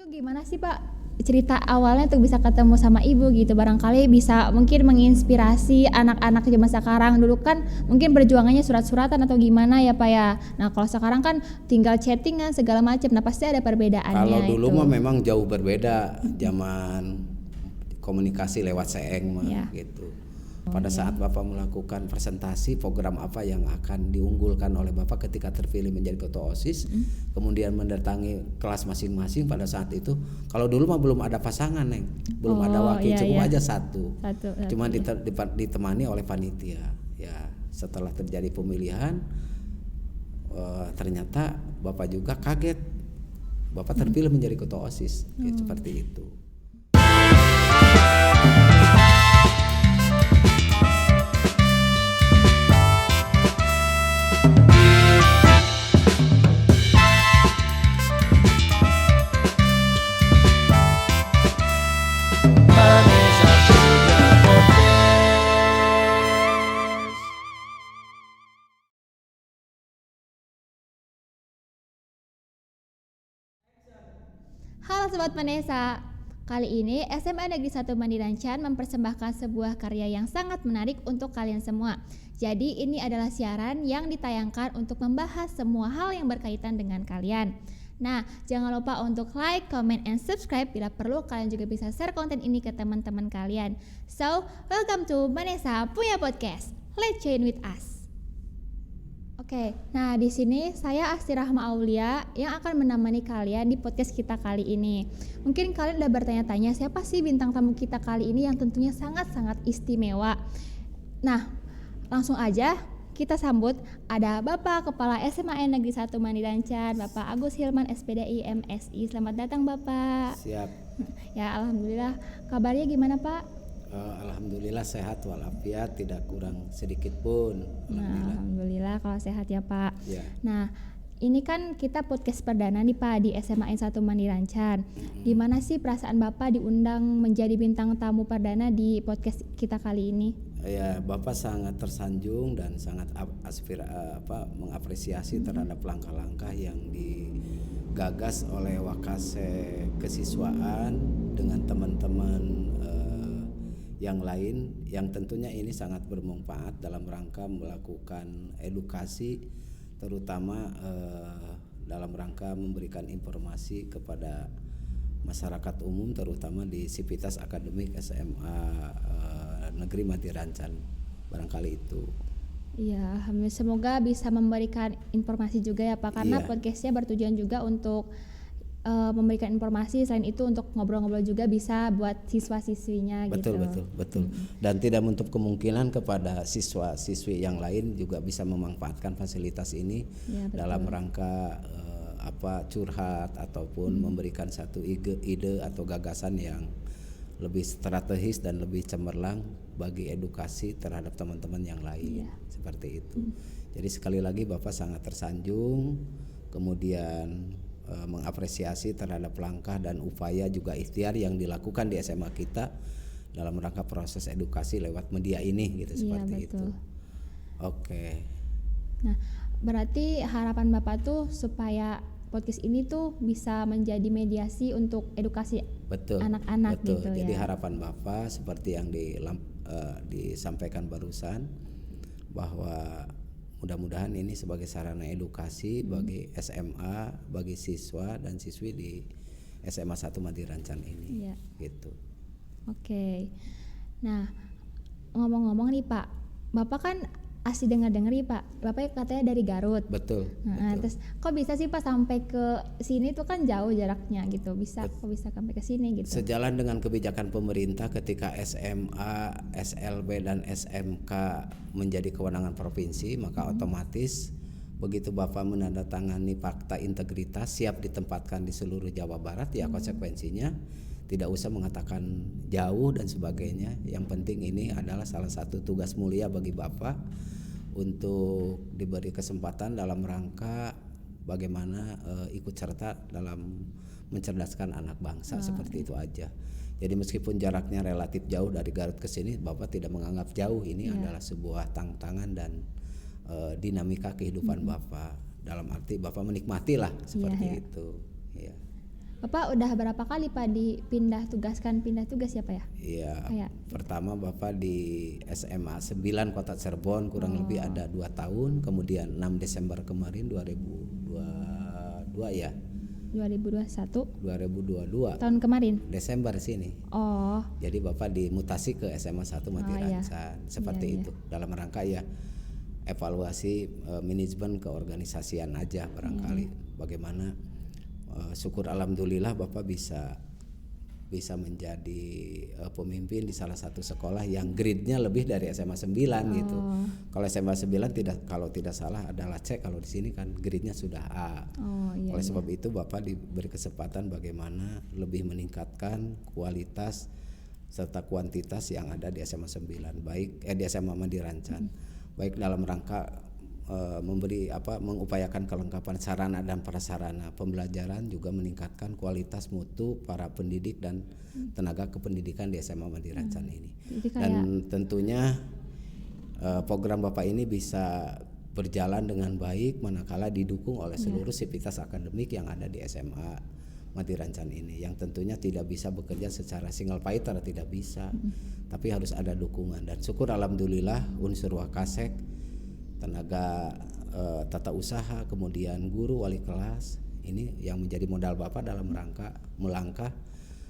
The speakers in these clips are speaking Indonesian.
Itu gimana sih Pak cerita awalnya tuh bisa ketemu sama ibu gitu, barangkali bisa mungkin menginspirasi anak-anak zaman sekarang. Dulu kan mungkin perjuangannya surat-suratan atau gimana ya Pak ya. Nah kalau sekarang kan tinggal chattingan segala macam. Nah pasti ada perbedaannya Kalau dulu itu. mah memang jauh berbeda zaman komunikasi lewat seeng mah Ya. gitu. Pada saat Bapak melakukan presentasi program apa yang akan diunggulkan oleh Bapak ketika terpilih menjadi ketua OSIS, kemudian mendatangi kelas masing-masing pada saat itu. Kalau dulu mah belum ada pasangan, Neng. Belum ada wakil, iya, cukup iya. aja satu. Cuma ya. ditemani oleh panitia. Ya, setelah terjadi pemilihan ternyata Bapak juga kaget. Bapak terpilih menjadi ketua OSIS, ya, seperti itu. Halo Sobat Vanessa, kali ini SMA Negeri 1 Mandirancan mempersembahkan sebuah karya yang sangat menarik untuk kalian semua. Jadi ini adalah siaran yang ditayangkan untuk membahas semua hal yang berkaitan dengan kalian. Nah, jangan lupa untuk like, comment, and subscribe. Bila perlu, kalian juga bisa share konten ini ke teman-teman kalian. So, welcome to Vanessa Punya Podcast. Let's join with us. Oke, nah di sini saya Asti Rahma Aulia yang akan menemani kalian di podcast kita kali ini. Mungkin kalian udah bertanya-tanya siapa sih bintang tamu kita kali ini yang tentunya sangat-sangat istimewa. Nah, langsung aja kita sambut ada Bapak Kepala SMAN Negeri 1 Mandirancan, Bapak Agus Hilman SPDI MSI. Selamat datang Bapak. Siap. Ya, alhamdulillah. Kabarnya gimana Pak? Alhamdulillah sehat walafiat, tidak kurang sedikit pun. Nah, alhamdulillah kalau sehat ya Pak. Ya. Nah, ini kan kita podcast perdana nih Pak di SMA 1 Mandirancan. Gimana sih perasaan Bapak diundang menjadi bintang tamu perdana di podcast kita kali ini? Ya, Bapak sangat tersanjung dan sangat mengapresiasi terhadap langkah-langkah yang digagas oleh Wakase Kesiswaan dengan teman-teman yang lain, yang tentunya ini sangat bermanfaat dalam rangka melakukan edukasi, terutama dalam rangka memberikan informasi kepada masyarakat umum, terutama di Sivitas Akademik SMA Negeri Mandirancan, barangkali itu. Iya, semoga bisa memberikan informasi juga ya Pak, karena Iya. podcastnya bertujuan juga untuk memberikan informasi, selain itu untuk ngobrol-ngobrol juga bisa buat siswa-siswinya gitu. Betul. Dan tidak menutup kemungkinan kepada siswa-siswi yang lain juga bisa memanfaatkan fasilitas ini Ya, dalam rangka curhat ataupun memberikan satu ide atau gagasan yang lebih strategis dan lebih cemerlang bagi edukasi terhadap teman-teman yang lain. Seperti itu. Jadi sekali lagi Bapak sangat tersanjung, kemudian mengapresiasi terhadap langkah dan upaya juga ikhtiar yang dilakukan di SMA kita dalam rangka proses edukasi lewat media ini gitu, seperti itu. Oke. Nah, berarti harapan Bapak tuh supaya podcast ini tuh bisa menjadi mediasi untuk edukasi anak-anak gitu. Jadi harapan Bapak seperti yang disampaikan barusan, bahwa mudah-mudahan ini sebagai sarana edukasi bagi SMA, bagi siswa dan siswi di SMA 1 Mandirancan ini. Iya. Gitu. Oke. Nah, ngomong-ngomong nih Pak, Bapak kan asli dengar-dengar nih Pak, Bapak katanya dari Garut. Betul. Terus kok bisa sih Pak sampai ke sini tuh kan jauh jaraknya gitu, kok bisa sampai ke sini gitu? Sejalan dengan kebijakan pemerintah ketika SMA, SLB dan SMK menjadi kewenangan provinsi, maka otomatis begitu Bapak menandatangani fakta integritas siap ditempatkan di seluruh Jawa Barat, ya konsekuensinya tidak usah mengatakan jauh dan sebagainya. Yang penting ini adalah salah satu tugas mulia bagi Bapak untuk diberi kesempatan dalam rangka bagaimana ikut serta dalam mencerdaskan anak bangsa. Seperti itu aja. Jadi meskipun jaraknya relatif jauh dari Garut ke sini, Bapak tidak menganggap jauh. Ini adalah sebuah tantangan dan dinamika kehidupan Bapak. Dalam arti Bapak menikmati lah seperti itu. Ya. Bapak udah berapa kali Pak pindah tugas ya Pak ya? Iya. Kayak Pertama Bapak di SMA 9 Kota Cirebon kurang lebih ada 2 tahun, kemudian 6 Desember kemarin 2022 ya. 2021 2022 tahun kemarin. Desember sini. Oh, Jadi Bapak dimutasi ke SMA 1 Mati iya. Rancan. Seperti itu. Dalam rangka ya evaluasi manajemen keorganisasian aja barangkali bagaimana syukur alhamdulillah Bapak bisa menjadi pemimpin di salah satu sekolah yang grade-nya lebih dari SMA 9 gitu. Kalau SMA 9 kalau tidak salah adalah C, kalau di sini kan grade-nya sudah A. iya. Oleh sebab itu Bapak diberi kesempatan bagaimana lebih meningkatkan kualitas serta kuantitas yang ada di SMA 9 di SMA Mandi Rancan. Baik dalam rangka mengupayakan kelengkapan sarana dan prasarana pembelajaran, juga meningkatkan kualitas mutu para pendidik dan tenaga kependidikan di SMA Mandi Rancan ini. Dan tentunya program Bapak ini bisa berjalan dengan baik manakala didukung oleh seluruh sivitas akademik yang ada di SMA Mati Rancan ini, yang tentunya tidak bisa bekerja secara single fighter, tidak bisa, tapi harus ada dukungan. Dan syukur alhamdulillah unsur Wakasek, tenaga tata usaha, kemudian guru, wali kelas ini yang menjadi modal Bapak dalam rangka melangkah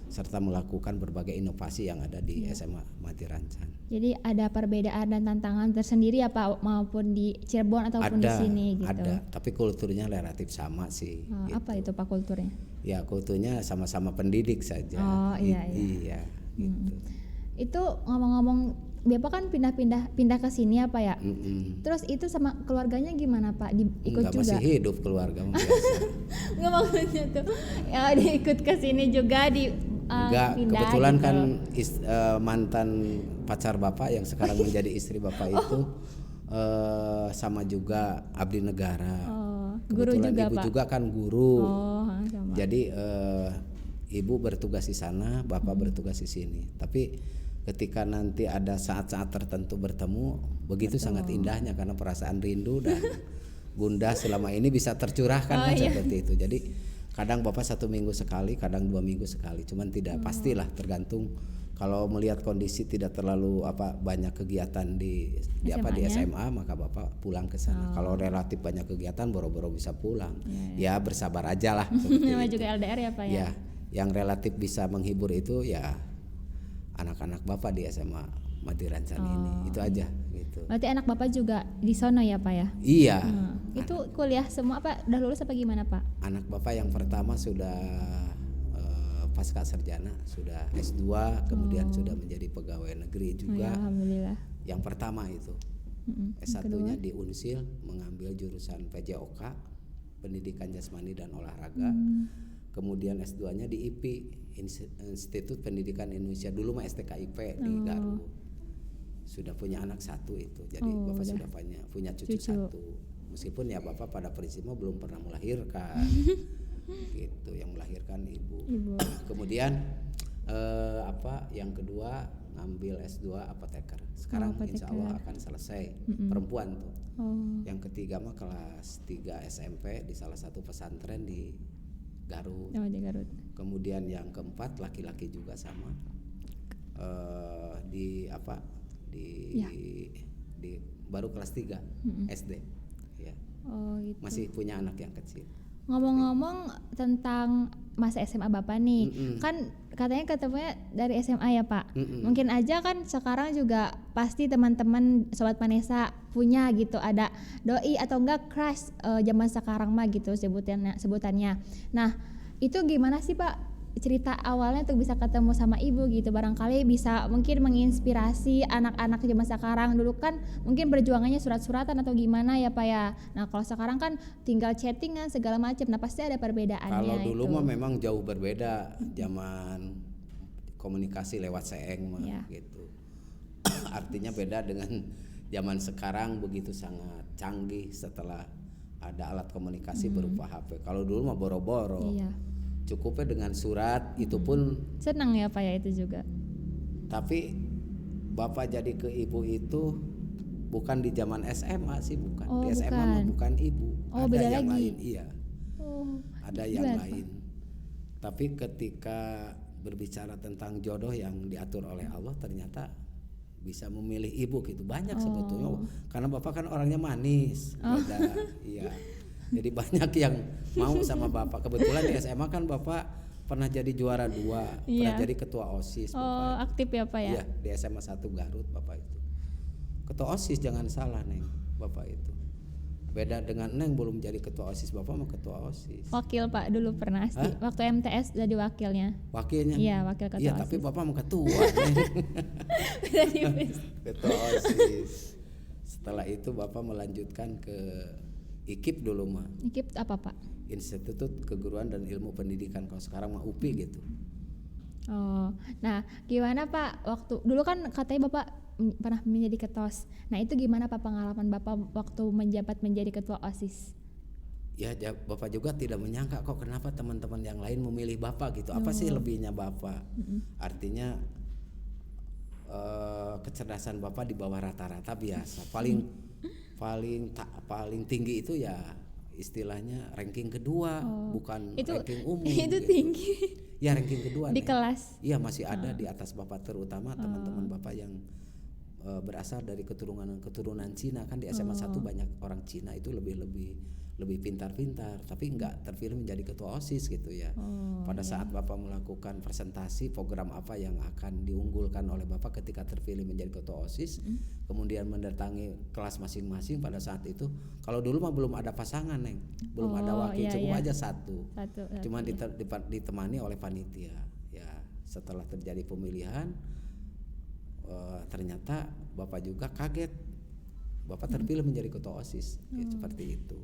serta melakukan berbagai inovasi yang ada di SMA Mati Rancan. Jadi ada perbedaan dan tantangan tersendiri ya Pak, maupun di Cirebon ataupun di sini gitu. Ada, tapi kulturnya relatif sama sih. Gitu. Apa itu Pak kulturnya? Ya kulturnya sama-sama pendidik saja. Oh iya. Gitu. Itu ngomong-ngomong, Bapak kan pindah ke sini apa ya? Terus itu sama keluarganya gimana Pak? Ikut juga? Masih hidup keluarga biasa. Nggak, maksudnya tuh ya diikut ke sini juga Enggak, pindah kebetulan gitu. kan mantan pacar Bapak yang sekarang menjadi istri Bapak itu sama juga abdi negara. Guru Kebetulan juga ibu Pak? juga kan guru. Sama. Jadi ibu bertugas di sana, Bapak bertugas di sini. Tapi ketika nanti ada saat-saat tertentu bertemu, begitu sangat indahnya karena perasaan rindu dan gundah selama ini bisa tercurahkan seperti itu. Jadi kadang Bapak 1 minggu sekali, kadang 2 minggu sekali, cuman tidak pastilah, tergantung. Kalau melihat kondisi tidak terlalu banyak kegiatan di SMA, maka Bapak pulang ke sana. Kalau relatif banyak kegiatan, boro-boro bisa pulang. Ya bersabar aja lah. Namanya juga LDR ya Pak ya. Ya, yang relatif bisa menghibur itu ya anak-anak Bapak di SMA Mati Rancan ini, itu aja gitu. Berarti anak Bapak juga di sono ya Pak ya? Iya. Itu kuliah semua apa udah lulus apa gimana Pak? Anak Bapak yang pertama sudah pasca sarjana, sudah S2, kemudian sudah menjadi pegawai negeri juga. Alhamdulillah. Yang pertama itu. S1-nya di Unsil, mengambil jurusan PJOK, Pendidikan Jasmani dan Olahraga. Kemudian S2-nya di IPI, Institut Pendidikan Indonesia, dulu mah STKIP di Garut. Sudah punya anak 1 itu. Jadi Bapak sudah punya cucu 1. Meskipun ya Bapak pada prinsipnya belum pernah melahirkan. Gitu, yang melahirkan ibu. Kemudian yang kedua ngambil S2 apoteker. Sekarang insya Allah akan selesai. Perempuan tuh. Yang ketiga mah kelas 3 SMP di salah satu pesantren di Garut. Di Garut. Kemudian yang keempat laki-laki juga sama. Di baru kelas 3 SD. Ya. Gitu. Masih punya anak yang kecil. Ngomong-ngomong tentang masa SMA Bapak nih, kan katanya ketemunya dari SMA ya Pak. Mungkin aja kan sekarang juga pasti teman-teman Sobat Vanessa punya gitu, ada doi atau enggak crush zaman sekarang mah gitu sebutannya. Nah itu gimana sih Pak cerita awalnya untuk bisa ketemu sama ibu gitu, barangkali bisa mungkin menginspirasi anak-anak zaman sekarang. Dulu kan mungkin berjuangannya surat-suratan atau gimana ya Pak ya. Nah kalau sekarang kan tinggal chattingan segala macam. Nah pasti ada perbedaannya. Kalau dulu mah memang jauh berbeda, zaman komunikasi lewat seeng mah gitu. Artinya beda dengan zaman sekarang, begitu sangat canggih setelah ada alat komunikasi berupa HP. Kalau dulu mah boro-boro. Cukupnya dengan surat, itu pun senang ya Pak ya itu juga. Tapi Bapak jadi ke ibu itu bukan di zaman SMA sih, bukan. Di SMA mah bukan ibu. Ada beda yang lagi. lain, iya. Ada yang lain. Tapi ketika berbicara tentang jodoh yang diatur oleh Allah, ternyata bisa memilih ibu gitu banyak sebetulnya, karena bapak kan orangnya manis, beda, iya. Jadi banyak yang mau sama bapak. Kebetulan di SMA kan bapak pernah jadi juara 2, pernah jadi ketua OSIS. Bapak. Aktif ya Pak ya? Iya, di SMA 1 Garut bapak itu. Ketua OSIS, jangan salah Neng, bapak itu. Beda dengan Neng belum jadi ketua OSIS, bapak mah ketua OSIS. Wakil Pak dulu pernah sih, waktu MTS jadi wakilnya. Wakilnya? Iya, wakil ketua iya, OSIS. tapi bapak mah ketua Neng. Ketua OSIS. Setelah itu bapak melanjutkan ke IKIP dulu mah. IKIP apa Pak? Institut Keguruan dan Ilmu Pendidikan, kalau sekarang mah UPI gitu. Oh, nah gimana Pak waktu dulu kan katanya Bapak pernah menjadi ketos. Nah itu gimana Pak pengalaman Bapak waktu menjabat menjadi ketua OSIS? Ya, bapak juga tidak menyangka kok kenapa teman-teman yang lain memilih bapak gitu. Apa sih lebihnya bapak? Artinya kecerdasan bapak di bawah rata-rata biasa. Paling tinggi itu ya istilahnya ranking kedua, bukan itu, ranking umum. Itu gitu. tinggi. Ya ranking kedua di kelas. Iya masih ada di atas bapak, terutama teman-teman bapak yang berasal dari keturunan Cina, kan di SMA 1 banyak orang Cina itu lebih pintar-pintar, tapi nggak terpilih menjadi ketua OSIS gitu ya. Pada saat bapak melakukan presentasi program apa yang akan diunggulkan oleh bapak ketika terpilih menjadi ketua OSIS, kemudian mendatangi kelas masing-masing pada saat itu. Kalau dulu mah belum ada pasangan Neng, belum ada wakil, cukup aja satu. Cuma ditemani oleh panitia. Ya setelah terjadi pemilihan, ternyata bapak juga kaget, bapak terpilih menjadi ketua OSIS, ya, seperti itu.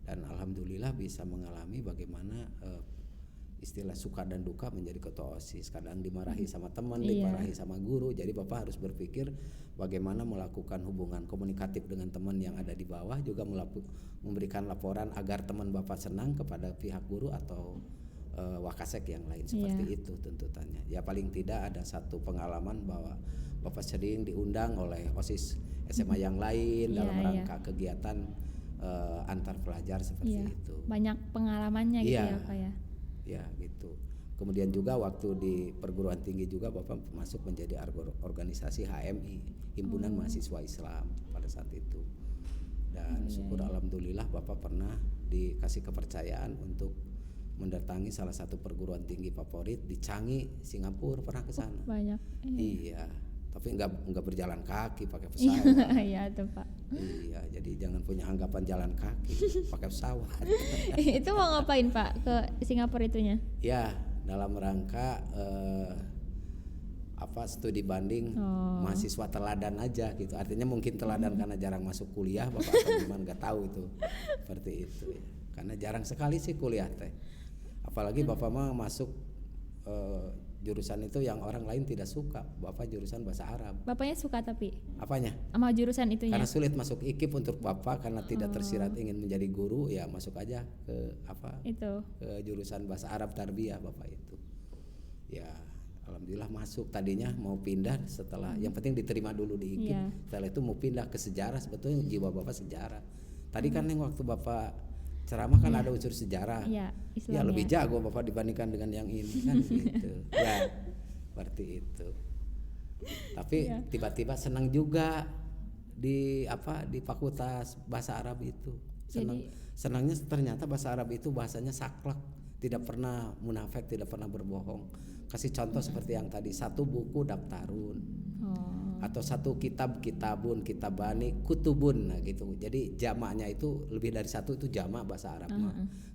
Dan alhamdulillah bisa mengalami bagaimana istilah suka dan duka menjadi ketua OSIS. Kadang dimarahi sama teman, dimarahi sama guru. Jadi bapak harus berpikir bagaimana melakukan hubungan komunikatif dengan teman yang ada di bawah, juga memberikan laporan agar teman bapak senang kepada pihak guru atau wakasek yang lain, seperti itu tuntutannya. Ya paling tidak ada satu pengalaman bahwa bapak sering diundang oleh OSIS SMA yang lain dalam rangka kegiatan antar pelajar seperti itu. Banyak pengalamannya gitu ya Pak ya. Ya gitu. Kemudian juga waktu di perguruan tinggi juga bapak masuk menjadi organisasi HMI, Himpunan Mahasiswa Islam pada saat itu. Dan syukur alhamdulillah bapak pernah dikasih kepercayaan untuk mendatangi salah satu perguruan tinggi favorit di Changi, Singapura, pernah ke sana. Banyak. Iya, tapi nggak berjalan kaki, pakai pesawat. Iya tuh Pak. Iya, jadi jangan punya anggapan jalan kaki, pakai pesawat. Itu mau ngapain Pak ke Singapura itunya? Ya, dalam rangka studi banding mahasiswa teladan aja gitu. Artinya mungkin teladan karena jarang masuk kuliah, bapak atau gimana nggak tahu itu. Seperti itu ya. Karena jarang sekali sih kuliah teh. Apalagi bapak mah masuk jurusan itu yang orang lain tidak suka. Bapak jurusan bahasa Arab. Bapaknya suka tapi? Apanya? Sama jurusan itunya? Karena sulit masuk IKIP untuk bapak karena tidak tersirat ingin menjadi guru, ya masuk aja ke ke jurusan bahasa Arab tarbiyah bapak itu. Ya alhamdulillah masuk. Tadinya mau pindah setelah yang penting diterima dulu di IKIP. Setelah itu mau pindah ke sejarah, sebetulnya jiwa bapak sejarah. Tadi kan yang waktu bapak ceramah kan ada unsur sejarah. Ya lebih jago bapak dibandingkan dengan yang ini kan gitu. Ya seperti itu. Tapi tiba-tiba senang juga di fakultas bahasa Arab itu. Senangnya ternyata bahasa Arab itu bahasanya saklek, tidak pernah munafik, tidak pernah berbohong. Kasih contoh seperti yang tadi, satu buku daftarun. Atau satu kitab kitabun, kitabani, kutubun, nah gitu. Jadi jamaknya itu lebih dari satu, itu jamak bahasa Arab.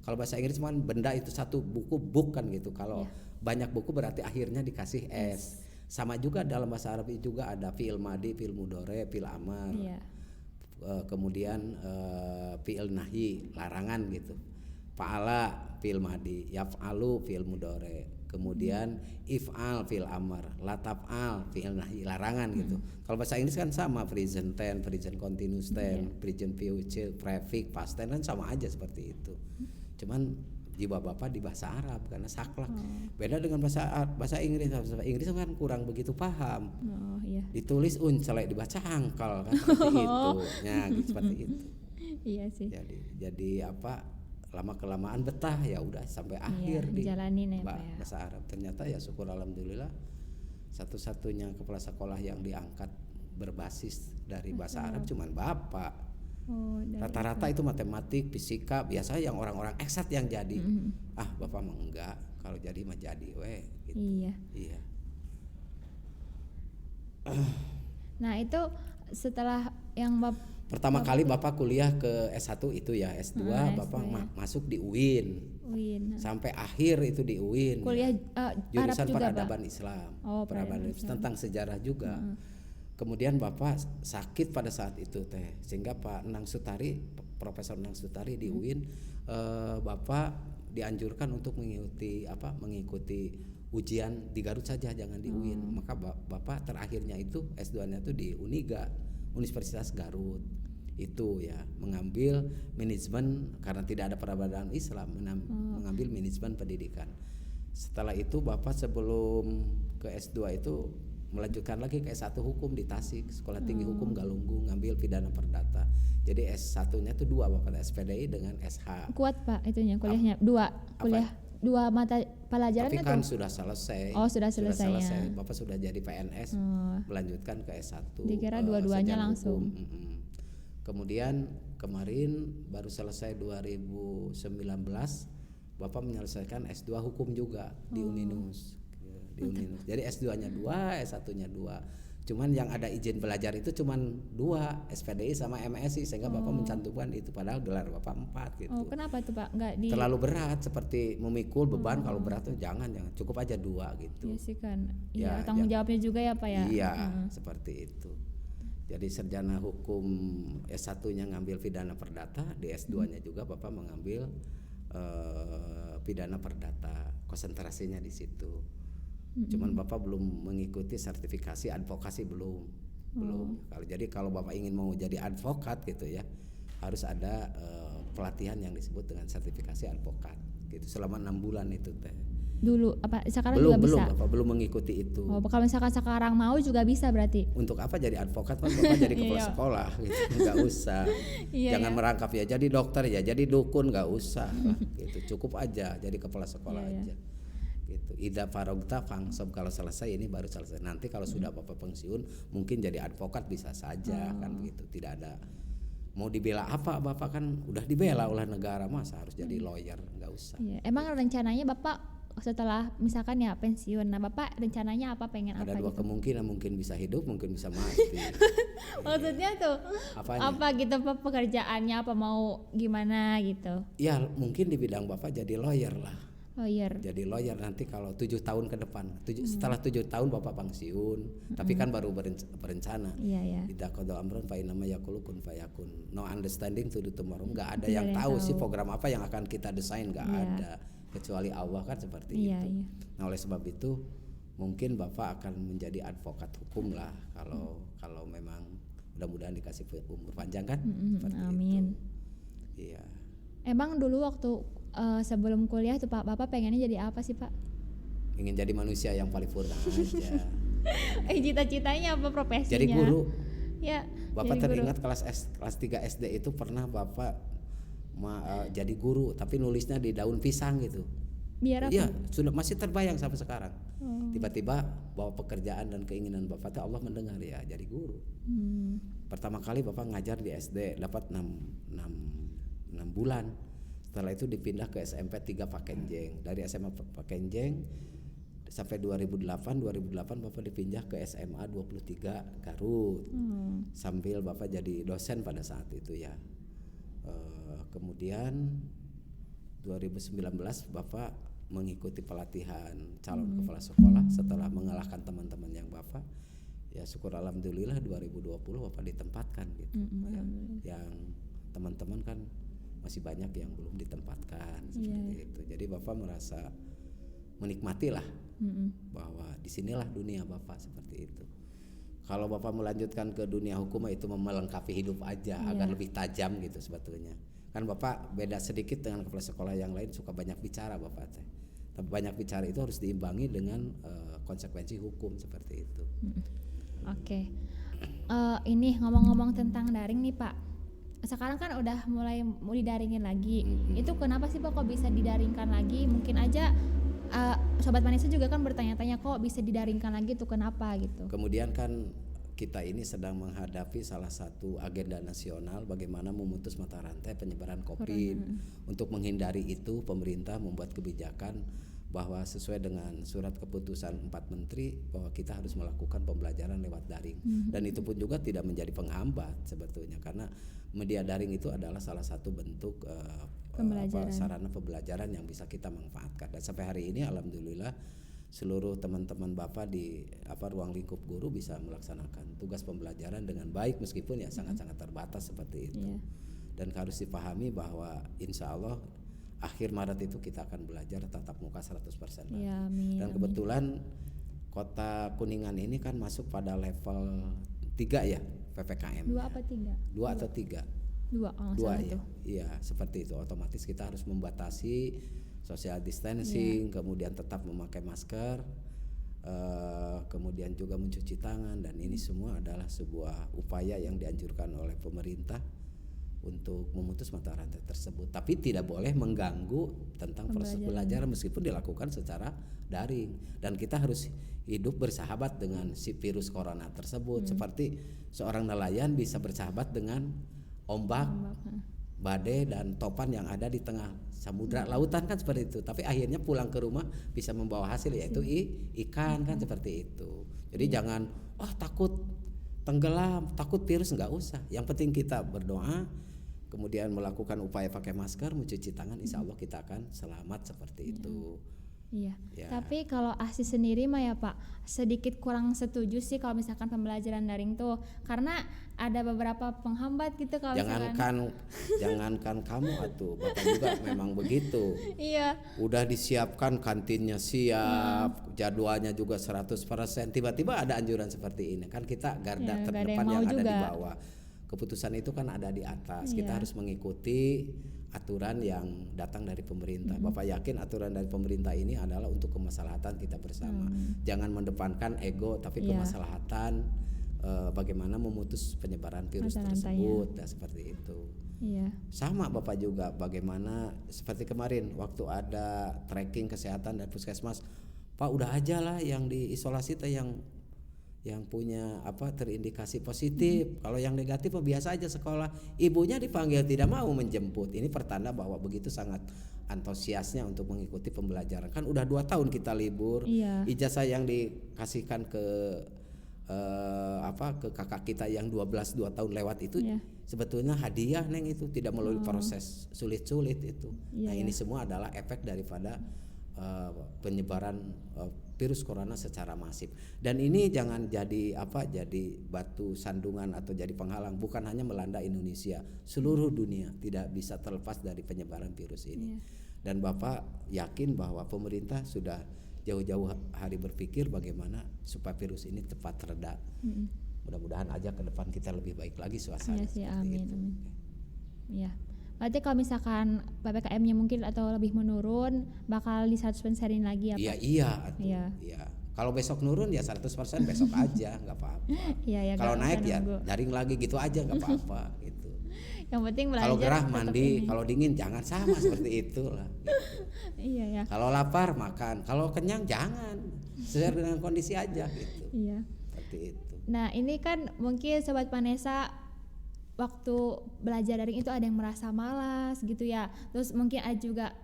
Kalau bahasa Inggris kan benda itu satu, buku book kan gitu. Kalau banyak buku berarti akhirnya dikasih s. Sama juga dalam bahasa Arab itu juga ada fi'il madi, fi'il mudhari, fi'il amar. Kemudian fi'il nahi, larangan gitu. Fa'ala fi'il madi, yaf'alu fi'il mudhari. Kemudian if'al fi'il amar, lataf'al fi'il nahi, larangan gitu. Kalau bahasa Inggris kan sama, present tense, present continuous tense, present future, prefix, past tense kan sama aja seperti itu. Cuman jiwa bapak di bahasa Arab karena saklek. Beda dengan bahasa Inggris. Bahasa Inggris kan kurang begitu paham. Ditulis uncelek, dibaca angkel kan seperti itu. Ya, gitu, seperti itu. Iya sih. Jadi lama kelamaan betah ya udah sampai akhir di dijalanin ya Pak ya. bahasa Arab. Ternyata ya syukur alhamdulillah satu-satunya kepala sekolah yang diangkat berbasis dari bahasa Arab cuman Bapak. Rata-rata itu matematik, fisika, biasa yang orang-orang eksat yang jadi. Bapak mah enggak, kalau jadi mah jadi gitu. Iya. Nah itu setelah yang pertama kali Bapak kuliah ke S1 itu ya, S2 Bapak masuk di UIN. Sampai akhir itu di UIN. Kuliah jurusan Arab juga, peradaban Islam. Peradaban Islam tentang sejarah juga. Kemudian Bapak sakit pada saat itu teh, sehingga Pak Nang Sutari, Profesor Nang Sutari di UIN, Bapak dianjurkan untuk mengikuti ujian di Garut saja, jangan di UIN. Maka Bapak terakhirnya itu S2-nya itu di Uniga, Universitas Garut. Itu ya, mengambil manajemen karena tidak ada peradaban Islam, mengambil manajemen pendidikan. Setelah itu Bapak sebelum ke S2 itu melanjutkan lagi ke S1 hukum di Tasik, Sekolah Tinggi Hukum Galunggung, ngambil pidana perdata. Jadi S1-nya itu 2 Bapak, SPDI dengan SH. Kuat Pak itunya kuliahnya, 2 mata pelajaran. Tapi kan sudah selesai. Sudah selesai. Ya. Bapak sudah jadi PNS, melanjutkan ke S1. Dikira dua-duanya langsung. Kemudian kemarin baru selesai 2019, Bapak menyelesaikan S2 hukum juga di Uninus. Jadi S2-nya 2, S1-nya 2. Cuman yang ada izin belajar itu cuman 2, SPDI sama MSI, sehingga Bapak mencantumkan itu padahal gelar Bapak 4 gitu. Kenapa tuh Pak? Terlalu berat seperti memikul beban. Kalau berat tuh jangan cukup aja 2 gitu. Iya sih kan. Iya, tanggung jawabnya juga ya Pak ya. Iya, seperti itu. Jadi sarjana hukum S1-nya ngambil pidana perdata, di S2-nya juga Bapak mengambil pidana perdata, konsentrasinya di situ. Cuman Bapak belum mengikuti sertifikasi advokasi, belum. Kalau Bapak ingin mau jadi advokat gitu ya, harus ada pelatihan yang disebut dengan sertifikasi advokat gitu selama 6 bulan itu teh. Dulu apa sekarang belum, juga bisa? Bapak belum mengikuti itu. Kalau misalkan sekarang mau juga bisa berarti. Untuk apa jadi advokat kan Bapak jadi kepala sekolah gitu. Enggak usah. Jangan merangkap ya jadi dokter ya, jadi dukun enggak usah lah gitu. Cukup aja jadi kepala sekolah aja. Gitu. Ida farogta fangsob, kalau selesai ini baru selesai. Nanti kalau sudah Bapak pensiun mungkin jadi advokat bisa saja kan begitu. Tidak ada mau dibela apa, Bapak kan udah dibela oleh negara, masa harus jadi lawyer, enggak usah. Emang rencananya Bapak setelah misalkan ya pensiun, nah Bapak rencananya apa, pengen ada apa? Ada 2 kemungkinan, mungkin bisa hidup, mungkin bisa mati. Maksudnya tuh apa gitu pekerjaannya, apa mau gimana gitu? Ya mungkin di bidang Bapak jadi lawyer lah. Jadi lawyer nanti kalau 7 tahun ke depan. Setelah 7 tahun Bapak pensiun, tapi kan baru berencana. Idza qada amrun fa inna ma yaqulu kun fayakun. No understanding to the tomorrow. Enggak ada yang tahu sih program apa yang akan kita desain, enggak ada. Kecuali Allah kan seperti itu. Nah, oleh sebab itu mungkin Bapak akan menjadi advokat hukum lah kalau memang mudah-mudahan dikasih umur panjang kan. Amin. Itu. Iya. Emang dulu waktu sebelum kuliah tuh Pak, Bapak pengennya jadi apa sih Pak? Ingin jadi manusia yang paripurna aja. Cita-citanya apa, profesinya? Jadi guru. Ya. Bapak teringat kelas 3 SD itu pernah Bapak jadi guru, tapi nulisnya di daun pisang gitu. Biar apa? Iya, sudah masih terbayang sampai sekarang. Tiba-tiba bahwa pekerjaan dan keinginan Bapak itu Allah mendengar ya, jadi guru. Pertama kali Bapak ngajar di SD dapat 6 bulan. Setelah itu dipindah ke SMP 3 Pakenjeng. Dari SMA Pakenjeng sampai 2008 Bapak dipindah ke SMA 23 Garut. Sambil Bapak jadi dosen pada saat itu ya. Kemudian 2019 Bapak mengikuti pelatihan calon kepala sekolah setelah mengalahkan teman-teman yang Bapak. Ya syukur alhamdulillah 2020 Bapak ditempatkan gitu. Yang teman-teman kan masih banyak yang belum ditempatkan seperti itu. Jadi Bapak merasa menikmati lah bahwa disinilah dunia Bapak seperti itu. Kalau Bapak melanjutkan ke dunia hukum itu melengkapi hidup aja agar lebih tajam gitu sebetulnya. Kan Bapak beda sedikit dengan kepala sekolah yang lain, suka banyak bicara Bapak teh. Tapi banyak bicara itu harus diimbangi dengan konsekuensi hukum seperti itu. Oke. Ini ngomong-ngomong tentang daring nih Pak. sekarang kan udah mulai mau didaringin lagi. Mm-mm. Itu kenapa sih Pak kok bisa didaringkan lagi? Mungkin aja Sobat Vanessa juga kan bertanya-tanya kok bisa didaringkan lagi tuh kenapa gitu. Kemudian kan kita ini sedang menghadapi salah satu agenda nasional bagaimana memutus mata rantai penyebaran COVID. Untuk menghindari itu pemerintah membuat kebijakan bahwa sesuai dengan surat keputusan 4 menteri bahwa kita harus melakukan pembelajaran lewat daring. Dan itu pun juga tidak menjadi penghambat sebetulnya karena media daring itu adalah salah satu bentuk sarana pembelajaran yang bisa kita manfaatkan. Dan sampai hari ini alhamdulillah seluruh teman-teman Bapak di ruang lingkup guru bisa melaksanakan tugas pembelajaran dengan baik meskipun ya sangat-sangat terbatas seperti itu. Dan harus dipahami bahwa insya Allah akhir Maret itu kita akan belajar tatap muka 100%. Ya, amin, dan kebetulan Kota Kuningan ini kan masuk pada level 3 ya PPKM. 2 apa 3? 2 atau 3? 2 ya. Iya, seperti itu. Otomatis kita harus membatasi social distancing, kemudian tetap memakai masker, kemudian juga mencuci tangan, dan ini semua adalah sebuah upaya yang dianjurkan oleh pemerintah untuk memutus mata rantai tersebut. Tapi tidak boleh mengganggu tentang proses belajar meskipun dilakukan secara daring. Dan kita harus hidup bersahabat dengan si virus corona tersebut. Seperti seorang nelayan bisa bersahabat dengan ombak, badai dan topan yang ada di tengah samudra lautan kan seperti itu. Tapi akhirnya pulang ke rumah bisa membawa hasil yaitu ikan kan seperti itu. Jadi jangan takut tenggelam, takut virus, nggak usah. Yang penting kita berdoa, kemudian melakukan upaya pakai masker, mencuci tangan, insya Allah kita akan selamat seperti itu. Iya. Tapi kalau ASI sendiri mah ya Pak, sedikit kurang setuju sih kalau misalkan pembelajaran daring tuh, karena ada beberapa penghambat gitu kalau jangankan kamu atuh, Bapak juga memang begitu. Iya. Udah disiapkan kantinnya siap, jadwalnya juga 100%, tiba-tiba ada anjuran seperti ini. Kan kita garda terdepan yang ada di bawah. Keputusan itu kan ada di atas. Kita harus mengikuti aturan yang datang dari pemerintah. Bapak yakin aturan dari pemerintah ini adalah untuk kemaslahatan kita bersama. Jangan mendepankan ego, tapi kemaslahatan bagaimana memutus penyebaran virus tersebut. Nah, seperti itu. Sama Bapak juga bagaimana seperti kemarin waktu ada tracking kesehatan dan puskesmas, Pak udah aja lah yang diisolasi yang punya terindikasi positif. Kalau yang negatif biasa aja sekolah. Ibunya dipanggil tidak mau menjemput. Ini pertanda bahwa begitu sangat antusiasnya untuk mengikuti pembelajaran. Kan udah 2 tahun kita libur. Ijazah yang dikasihkan ke kakak kita yang 2 tahun lewat itu sebetulnya hadiah Neng, itu tidak melalui proses sulit-sulit itu. Nah ini semua adalah efek daripada penyebaran virus corona secara masif. Dan ini jangan jadi batu sandungan atau jadi penghalang. Bukan hanya melanda Indonesia, seluruh dunia tidak bisa terlepas dari penyebaran virus ini. Dan Bapak yakin bahwa pemerintah sudah jauh-jauh hari berpikir bagaimana supaya virus ini cepat reda. Mudah-mudahan aja ke depan kita lebih baik lagi suasana seperti itu. Iya. Berarti kalau misalkan PPKM-nya mungkin atau lebih menurun, bakal di 100%-in lagi ya Pak? Iya. Kalau besok nurun ya 100% besok aja, nggak apa-apa. Kalau naik ya daring lagi gitu aja, nggak apa-apa gitu. Yang penting belajar. Kalau gerah mandi, kalau dingin jangan, sama seperti itulah. Gitu. Kalau lapar makan, kalau kenyang jangan, sesuai dengan kondisi aja gitu. Seperti itu. Nah ini kan mungkin Sobat Vanessa waktu belajar daring itu ada yang merasa malas gitu ya. Terus mungkin ada juga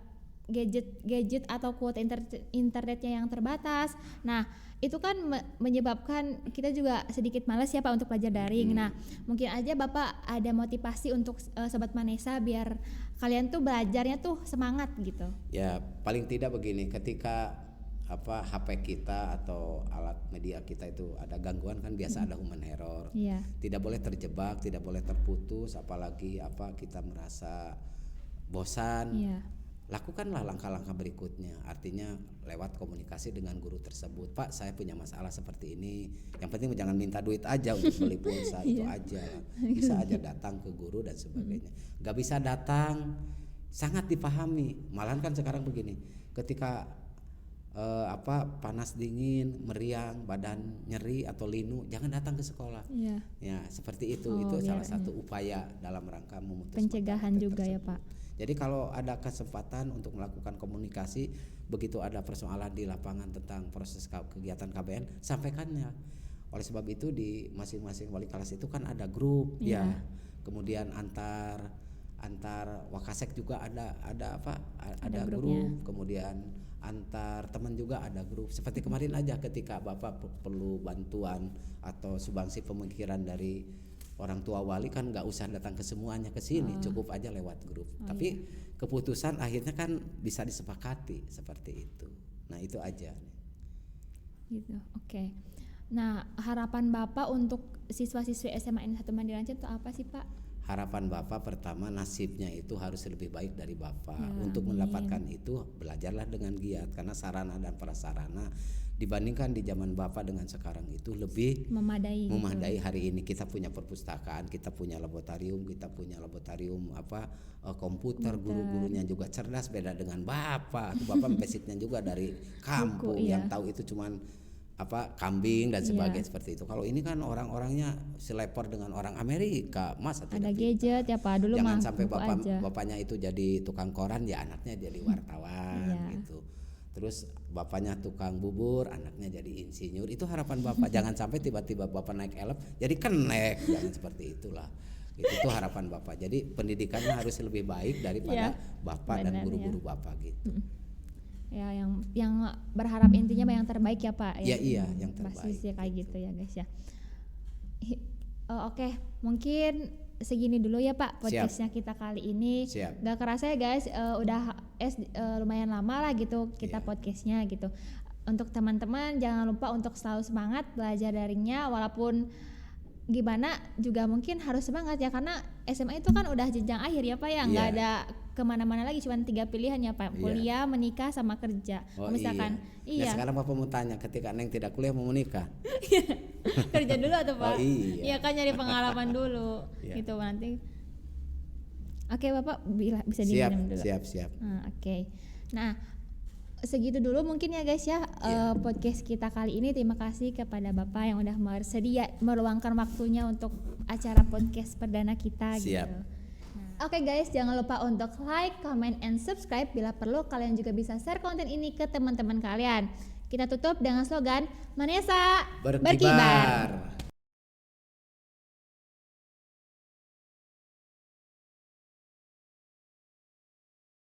gadget atau kuota internetnya yang terbatas. Nah itu kan menyebabkan kita juga sedikit malas ya Pak untuk belajar daring. Nah mungkin aja Bapak ada motivasi untuk Sobat Vanessa biar kalian tuh belajarnya tuh semangat gitu. Ya paling tidak begini, ketika HP kita atau alat media kita itu ada gangguan kan biasa ada human error. Tidak boleh terjebak, tidak boleh terputus, apalagi kita merasa bosan. Lakukanlah langkah-langkah berikutnya. Artinya lewat komunikasi dengan guru tersebut. Pak, saya punya masalah seperti ini. Yang penting jangan minta duit aja untuk beli pulsa, itu aja. Bisa aja datang ke guru dan sebagainya. Gak bisa datang sangat dipahami. Malahan kan sekarang begini, ketika panas dingin, meriang, badan nyeri atau linu, jangan datang ke sekolah. Iya. Ya, seperti itu. Oh, Itu salah biar satu upaya dalam rangka memutus pencegahan mata rantai juga ya, tersebut. Pak. Jadi kalau ada kesempatan untuk melakukan komunikasi, begitu ada persoalan di lapangan tentang proses kegiatan KBN, sampaikannya. Oleh sebab itu di masing-masing wali kelas itu kan ada grup, Iya. ya. Kemudian antar Wakasek juga ada grupnya. grup, kemudian antar teman juga ada grup. Seperti kemarin aja ketika Bapak perlu bantuan atau sumbangsi pemikiran dari orang tua wali, kan nggak usah datang ke semuanya ke sini, cukup aja lewat grup. Tapi keputusan akhirnya kan bisa disepakati seperti itu. Nah, itu aja. Gitu. Oke. Nah, harapan Bapak untuk siswa-siswi SMA N1 Mandirancen itu apa sih, Pak? Harapan Bapak pertama, nasibnya itu harus lebih baik dari Bapak. Ya, Untuk amin. mendapatkan itu belajarlah dengan giat, karena sarana dan prasarana dibandingkan di zaman Bapak dengan sekarang itu lebih Memadai. memadai. Hari ini kita punya perpustakaan, kita punya laboratorium komputer, guru-gurunya juga cerdas, beda dengan Bapak. Itu Bapak basicnya juga dari kampung, iya. yang tahu itu cuman kambing dan sebagainya, Iya. seperti itu. Kalau ini kan orang-orangnya selepor dengan orang Amerika, masa Ada tidak gadget ya, Pak. Dulu jangan mah sampai buku aja. bapaknya itu jadi tukang koran, ya anaknya jadi wartawan Iya. gitu. Terus bapaknya tukang bubur, anaknya jadi insinyur. Itu harapan Bapak. Jangan sampai tiba-tiba Bapak naik elep jadi kenek, jangan seperti itulah. Itu harapan Bapak. Jadi pendidikannya harus lebih baik daripada Bapak dan benar, guru-guru Bapak gitu. Ya, yang berharap intinya yang terbaik ya, Pak. Ya, iya, yang terbaik. Basisnya kayak gitu ya, guys ya. Oke, mungkin segini dulu ya, Pak, podcastnya kita kali ini. Siap. Gak kerasa ya, guys, udah lumayan lama lah gitu kita Iya. podcastnya gitu. Untuk teman-teman jangan lupa untuk selalu semangat belajar daringnya, walaupun gimana juga mungkin harus semangat ya, karena SMA itu kan udah jenjang akhir ya, Pak, ya nggak Iya. ada kemana-mana lagi, cuma 3 pilihan ya, Pak, Iya. kuliah, menikah, sama kerja. Oh, Misalkan iya. Nah, sekarang Bapak mau tanya, ketika Neng tidak kuliah mau menikah? kerja dulu atau Pak? Oh, iya. Iya kan, nyari pengalaman dulu Iya. gitu nanti. Oke, Bapak bisa Siap, diminum dulu. siap. Oke. Nah, segitu dulu mungkin ya, guys ya, podcast kita kali ini. Terima kasih kepada Bapak yang udah bersedia meluangkan waktunya untuk acara podcast perdana kita. Siap. Gitu. Oke, guys, jangan lupa untuk like, comment, and subscribe. Bila perlu kalian juga bisa share konten ini ke teman-teman kalian. Kita tutup dengan slogan Manesa Berkibar.